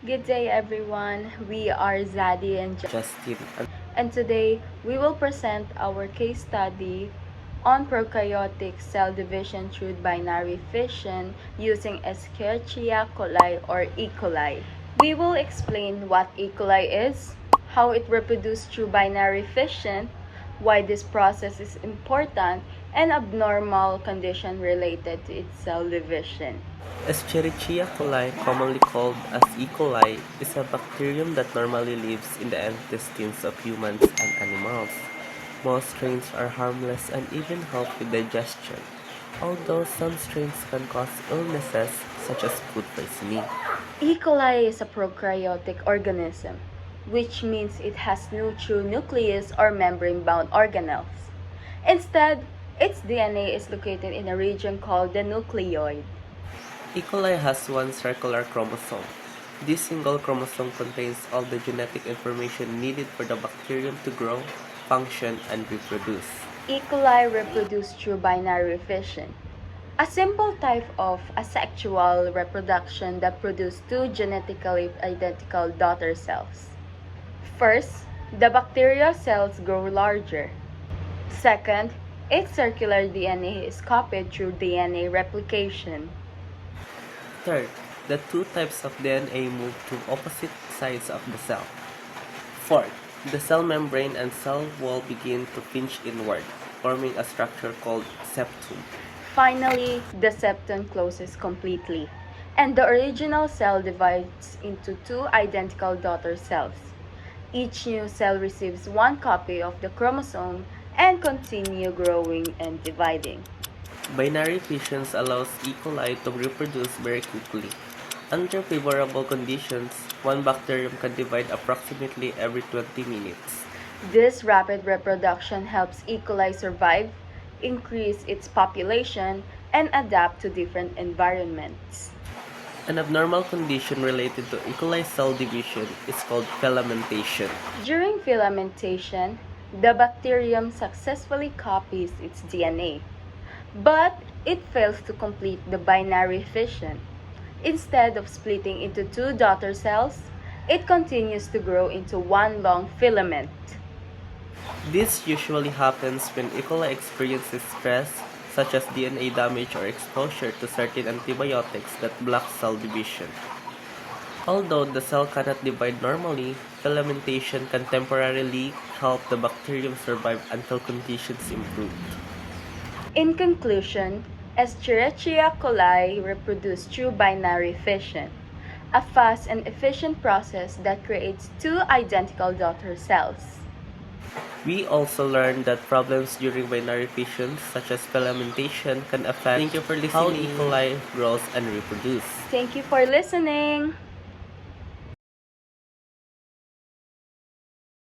Good day, everyone. We are Zadie and Justin. and today we will present our case study on prokaryotic cell division through binary fission using Escherichia coli or E. coli. We will explain what E. coli is, how it reproduces through binary fission, why this process is important, and abnormal condition related to its cell division. Escherichia coli, commonly called as E. coli, is a bacterium that normally lives in the intestines of humans and animals. Most strains are harmless and even help with digestion, although some strains can cause illnesses such as food poisoning. E. coli is a prokaryotic organism, which means it has no true nucleus or membrane-bound organelles. Instead, its DNA is located in a region called the nucleoid. E. coli has one circular chromosome. This single chromosome contains all the genetic information needed for the bacterium to grow, function, and reproduce. E. coli reproduce through binary fission, a simple type of asexual reproduction that produces two genetically identical daughter cells. First, the bacterial cells grow larger. Second, its circular DNA is copied through DNA replication. Third, the two types of DNA move to opposite sides of the cell. Fourth, the cell membrane and cell wall begin to pinch inward, forming a structure called septum. Finally, the septum closes completely, and the original cell divides into two identical daughter cells. Each new cell receives one copy of the chromosome and continue growing and dividing. Binary fissions allows E. coli to reproduce very quickly. Under favorable conditions, one bacterium can divide approximately every 20 minutes. This rapid reproduction helps E. coli survive, increase its population, and adapt to different environments. An abnormal condition related to E. coli cell division is called filamentation. During filamentation, the bacterium successfully copies its DNA, but it fails to complete the binary fission. Instead of splitting into two daughter cells, it continues to grow into one long filament. This usually happens when E. coli experiences stress, such as DNA damage or exposure to certain antibiotics that block cell division. Although the cell cannot divide normally, filamentation can temporarily help the bacterium survive until conditions improve. In conclusion, Escherichia coli reproduce through binary fission, a fast and efficient process that creates two identical daughter cells. We also learned that problems during binary fissions, such as filamentation, can affect how E. coli grows and reproduces. Thank you for listening.